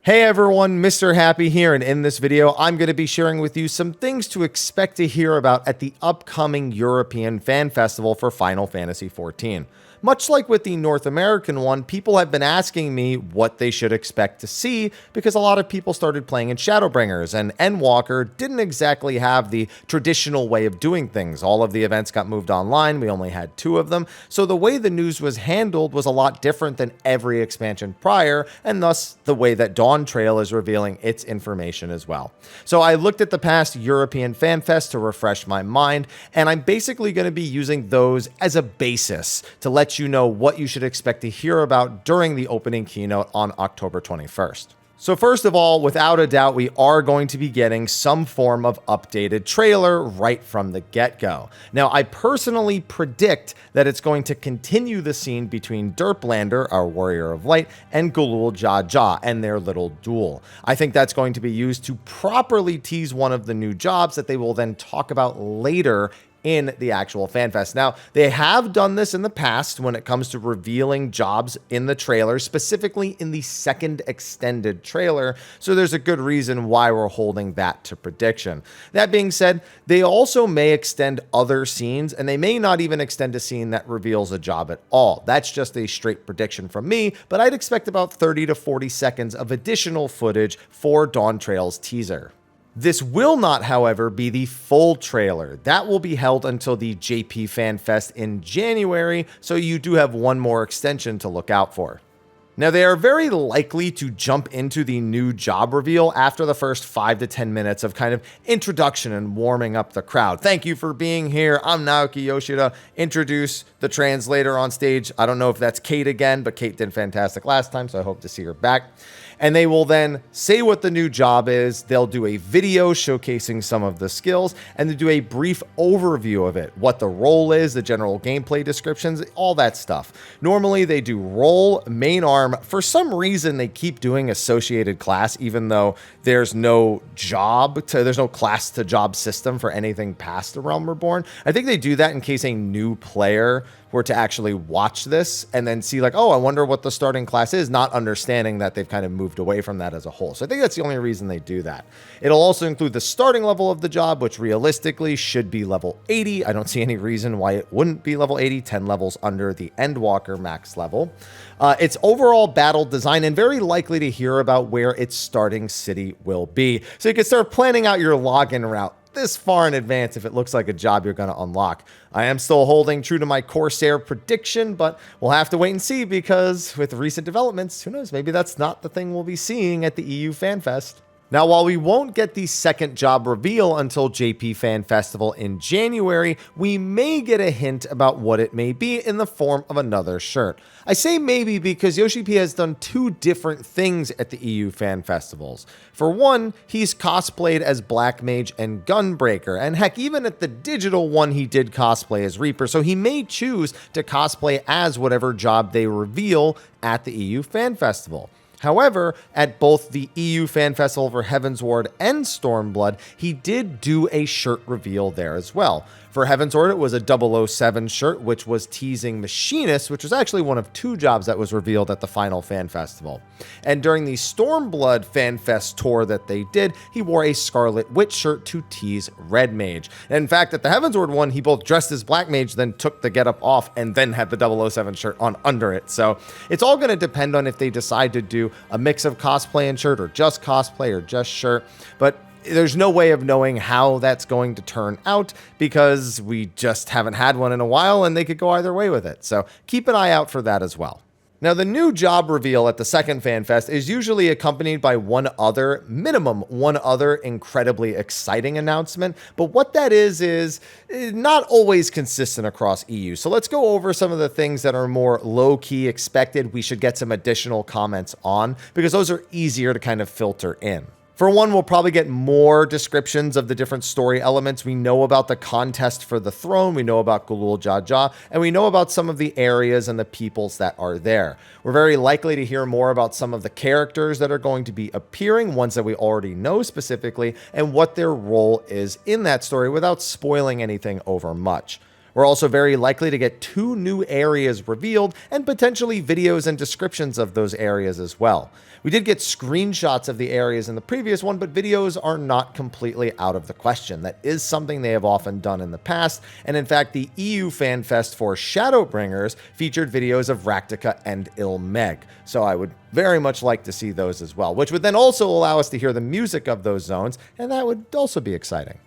Hey everyone, Mr. Happy here, and in this video, I'm going to be sharing with you some things to expect to hear about at the upcoming European Fan Festival for Final Fantasy XIV. Much like with the North American one, people have been asking me what they should expect to see because a lot of people started playing in Shadowbringers, and Endwalker didn't exactly have the traditional way of doing things. All of the events got moved online, we only had 2 of them, so the way the news was handled was a lot different than every expansion prior, and thus the way that Dawntrail is revealing its information as well. So I looked at the past European Fan Fest to refresh my mind, and I'm basically going to be using those as a basis to let you know what you should expect to hear about during the opening keynote on October 21st. So first of all, without a doubt, we are going to be getting some form of updated trailer right from the get-go. Now, I personally predict that it's going to continue the scene between Derplander, our Warrior of Light, and Gulul Jaja and their little duel. I think that's going to be used to properly tease one of the new jobs that they will then talk about later in the actual FanFest. Now, they have done this in the past when it comes to revealing jobs in the trailer, specifically in the second extended trailer, so there's a good reason why we're holding that to prediction. That being said, they also may extend other scenes, and they may not even extend a scene that reveals a job at all. That's just a straight prediction from me, but I'd expect about 30 to 40 seconds of additional footage for Dawntrail's teaser. This will not, however, be the full trailer. That will be held until the JP Fan Fest in January, so you do have one more extension to look out for. Now, they are very likely to jump into the new job reveal after the first 5 to 10 minutes of kind of introduction and warming up the crowd. Thank you for being here. I'm Naoki Yoshida. Introduce the translator on stage. I don't know if that's Kate again, but Kate did fantastic last time, so I hope to see her back. And they will then say what the new job is. They'll do a video showcasing some of the skills, and they do a brief overview of it, what the role is, the general gameplay descriptions, all that stuff. Normally they do role, main arm. For some reason, they keep doing associated class, even though there's no there's no class to job system for anything past the Realm Reborn. I think they do that in case a new player were to actually watch this and then see like, oh, I wonder what the starting class is, not understanding that they've kind of moved away from that as a whole. So I think that's the only reason they do that. It'll also include the starting level of the job, which realistically should be level 80. I don't see any reason why it wouldn't be level 80, 10 levels under the Endwalker max level. Its overall battle design, and very likely to hear about where its starting city will be. So you can start planning out your login route this far in advance if it looks like a job you're going to unlock. I am still holding true to my Corsair prediction, but we'll have to wait and see because with recent developments, who knows, maybe that's not the thing we'll be seeing at the EU Fan Fest. Now, while we won't get the second job reveal until JP Fan Festival in January, we may get a hint about what it may be in the form of another shirt. I say maybe because Yoshi P has done 2 different things at the EU Fan Festivals. For one, he's cosplayed as Black Mage and Gunbreaker, and heck, even at the digital one, he did cosplay as Reaper, so he may choose to cosplay as whatever job they reveal at the EU Fan Festival. However, at both the EU Fan Festival for Heavensward and Stormblood, he did do a shirt reveal there as well. For Heavensward, it was a 007 shirt, which was teasing Machinist, which was actually one of 2 jobs that was revealed at the final Fan Festival. And during the Stormblood Fan Fest tour that they did, he wore a Scarlet Witch shirt to tease Red Mage. And in fact, at the Heavensward one, he both dressed as Black Mage, then took the getup off, and then had the 007 shirt on under it. So it's all going to depend on if they decide to do a mix of cosplay and shirt, or just cosplay, or just shirt. But there's no way of knowing how that's going to turn out because we just haven't had one in a while, and they could go either way with it. So keep an eye out for that as well. Now, the new job reveal at the second Fan Fest is usually accompanied by minimum one other incredibly exciting announcement, but what that is not always consistent across EU. So let's go over some of the things that are more low-key expected we should get some additional comments on, because those are easier to kind of filter in. For one, we'll probably get more descriptions of the different story elements. We know about the contest for the throne, we know about Gulul Jaja, and we know about some of the areas and the peoples that are there. We're very likely to hear more about some of the characters that are going to be appearing, ones that we already know specifically, and what their role is in that story without spoiling anything over much. We're also very likely to get 2 new areas revealed and potentially videos and descriptions of those areas as well. We did get screenshots of the areas in the previous one, but videos are not completely out of the question. That is something they have often done in the past, and in fact, the EU FanFest for Shadowbringers featured videos of Raktica and Ilmeg, so I would very much like to see those as well, which would then also allow us to hear the music of those zones, and that would also be exciting.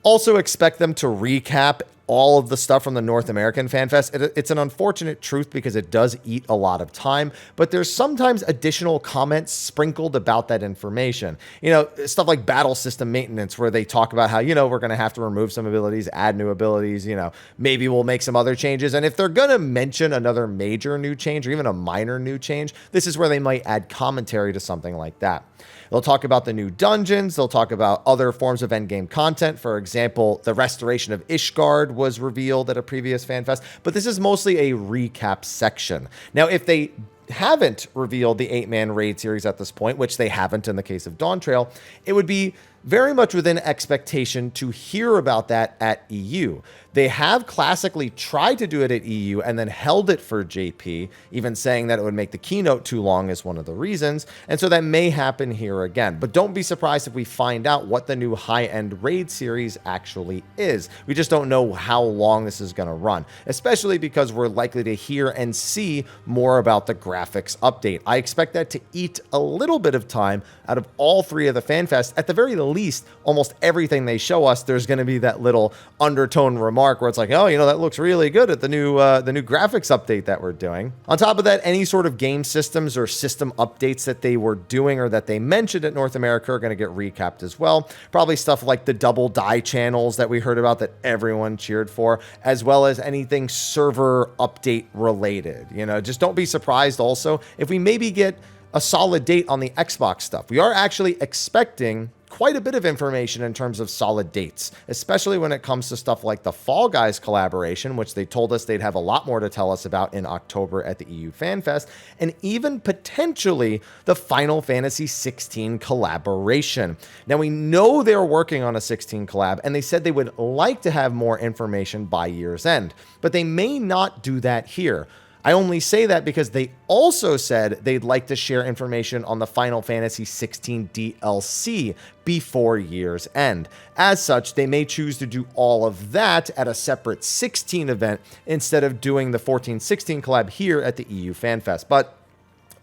Also expect them to recap all of the stuff from the North American FanFest. It's an unfortunate truth because it does eat a lot of time, but there's sometimes additional comments sprinkled about that information. You know, stuff like battle system maintenance, where they talk about how, you know, we're going to have to remove some abilities, add new abilities, you know, maybe we'll make some other changes. And if they're going to mention another major new change or even a minor new change, this is where they might add commentary to something like that. They'll talk about the new dungeons. They'll talk about other forms of endgame content. For example, the restoration of Ishgard was revealed at a previous FanFest, but this is mostly a recap section. Now, if they haven't revealed the 8-man raid series at this point, which they haven't in the case of Dawntrail, it would be very much within expectation to hear about that at EU. They have classically tried to do it at EU and then held it for JP, even saying that it would make the keynote too long is one of the reasons, and so that may happen here again. But don't be surprised if we find out what the new high-end raid series actually is. We just don't know how long this is going to run, especially because we're likely to hear and see more about the graphics update. I expect that to eat a little bit of time out of all 3 of the FanFests. At the very least, almost everything they show us, there's going to be that little undertone remark where it's like, oh, you know, that looks really good at the new graphics update that we're doing. On top of that, any sort of game systems or system updates that they were doing or that they mentioned at North America are going to get recapped as well. Probably stuff like the double die channels that we heard about that everyone cheered for, as well as anything server update related. You know, just don't be surprised also if we maybe get a solid date on the Xbox stuff. We are actually expecting quite a bit of information in terms of solid dates, especially when it comes to stuff like the Fall Guys collaboration, which they told us they'd have a lot more to tell us about in October at the EU FanFest, and even potentially the Final Fantasy 16 collaboration. Now, we know they're working on a 16 collab, and they said they would like to have more information by year's end, but they may not do that here. I only say that because they also said they'd like to share information on the Final Fantasy 16 DLC before year's end. As such, they may choose to do all of that at a separate 16 event instead of doing the 14-16 collab here at the EU FanFest. But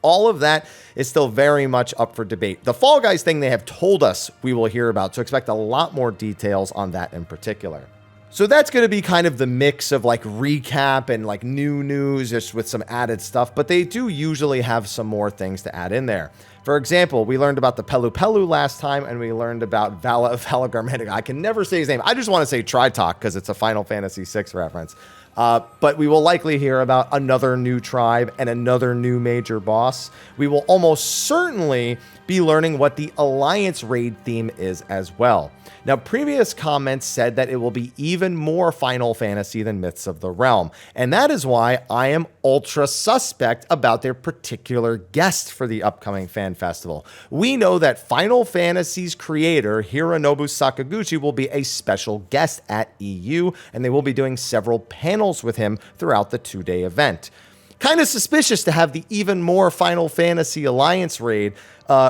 all of that is still very much up for debate. The Fall Guys thing they have told us we will hear about, so expect a lot more details on that in particular. So that's going to be kind of the mix of like recap and like new news just with some added stuff, but they do usually have some more things to add in there. For example, we learned about the Pelu Pelu last time, and we learned about Valagarmedic. I can never say his name. I just want to say Tritok because it's a Final Fantasy VI reference. But we will likely hear about another new tribe and another new major boss. We will almost certainly be learning what the Alliance raid theme is as well. Now, previous comments said that it will be even more Final Fantasy than Myths of the Realm, and that is why I am ultra suspect about their particular guest for the upcoming fan festival. We know that Final Fantasy's creator, Hironobu Sakaguchi, will be a special guest at EU, and they will be doing several panels with him throughout the 2-day event. Kind of suspicious to have the even more Final Fantasy Alliance raid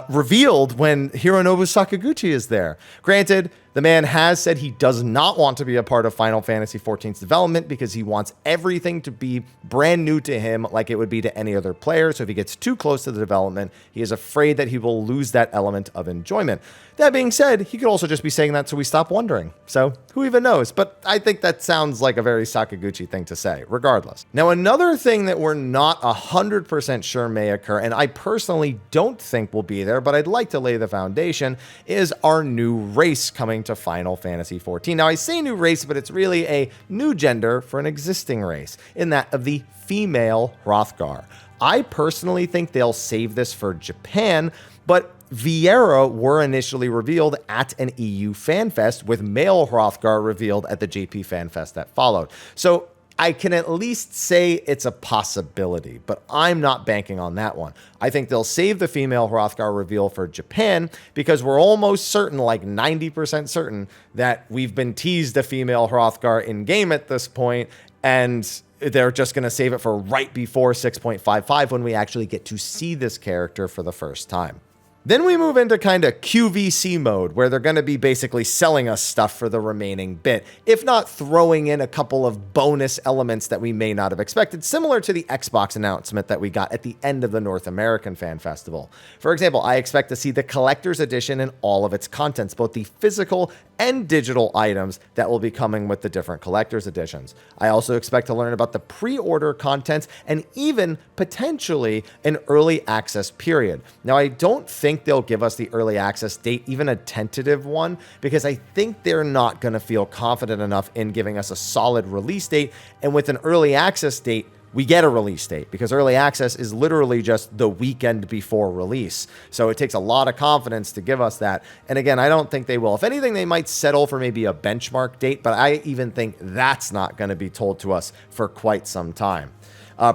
revealed when Hironobu Sakaguchi is there. Granted, the man has said he does not want to be a part of Final Fantasy XIV's development because he wants everything to be brand new to him like it would be to any other player. So if he gets too close to the development, he is afraid that he will lose that element of enjoyment. That being said, he could also just be saying that so we stop wondering. So who even knows? But I think that sounds like a very Sakaguchi thing to say, regardless. Now, another thing that we're not 100% sure may occur, and I personally don't think will be there, but I'd like to lay the foundation, is our new race coming to Final Fantasy XIV. Now, I say new race, but it's really a new gender for an existing race, in that of the female Hrothgar. I personally think they'll save this for Japan, but Viera were initially revealed at an EU FanFest, with male Hrothgar revealed at the JP FanFest that followed. So I can at least say it's a possibility, but I'm not banking on that one. I think they'll save the female Hrothgar reveal for Japan because we're almost certain, like 90% certain, that we've been teased a female Hrothgar in game at this point, and they're just going to save it for right before 6.55 when we actually get to see this character for the first time. Then we move into kind of QVC mode, where they're going to be basically selling us stuff for the remaining bit, if not throwing in a couple of bonus elements that we may not have expected, similar to the Xbox announcement that we got at the end of the North American Fan Festival. For example, I expect to see the Collector's Edition and all of its contents, both the physical and digital items that will be coming with the different Collector's Editions. I also expect to learn about the pre-order contents and even potentially an early access period. Now, I don't think they'll give us the early access date, even a tentative one, because I think they're not going to feel confident enough in giving us a solid release date. And with an early access date, we get a release date, because early access is literally just the weekend before release. So it takes a lot of confidence to give us that. And again, I don't think they will. If anything, they might settle for maybe a benchmark date, but I even think that's not going to be told to us for quite some time.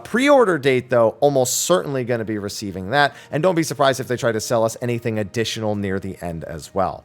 Pre-order date, though, almost certainly going to be receiving that. And don't be surprised if they try to sell us anything additional near the end as well.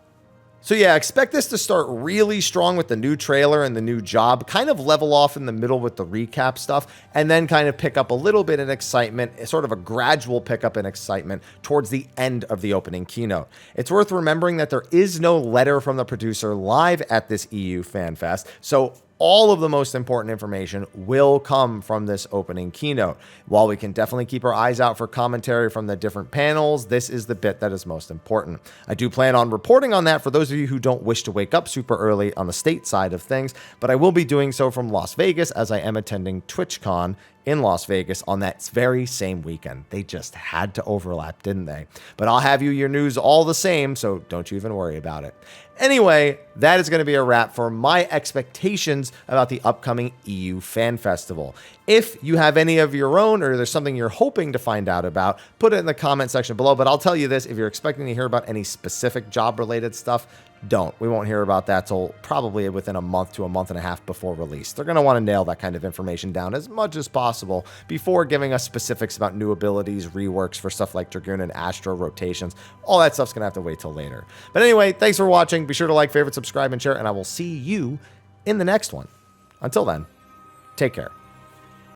So yeah, expect this to start really strong with the new trailer and the new job, kind of level off in the middle with the recap stuff, and then kind of pick up a little bit in excitement, sort of a gradual pickup in excitement towards the end of the opening keynote. It's worth remembering that there is no letter from the producer live at this EU Fan Fest, so all of the most important information will come from this opening keynote. While we can definitely keep our eyes out for commentary from the different panels, this is the bit that is most important. I do plan on reporting on that for those of you who don't wish to wake up super early on the state side of things, but I will be doing so from Las Vegas as I am attending TwitchCon in Las Vegas on that very same weekend. They just had to overlap, didn't they? But I'll have you your news all the same, so don't you even worry about it. Anyway, that is going to be a wrap for my expectations about the upcoming EU Fan Festival. If you have any of your own, or there's something you're hoping to find out about, put it in the comment section below. But I'll tell you this, if you're expecting to hear about any specific job-related stuff, don't. We won't hear about that till probably within a month to a month and a half before release. They're going to want to nail that kind of information down as much as possible before giving us specifics about new abilities, reworks for stuff like Dragoon and Astro rotations. All that stuff's going to have to wait till later. But anyway, thanks for watching. Be sure to like, favorite, subscribe, and share, and I will see you in the next one. Until then, take care.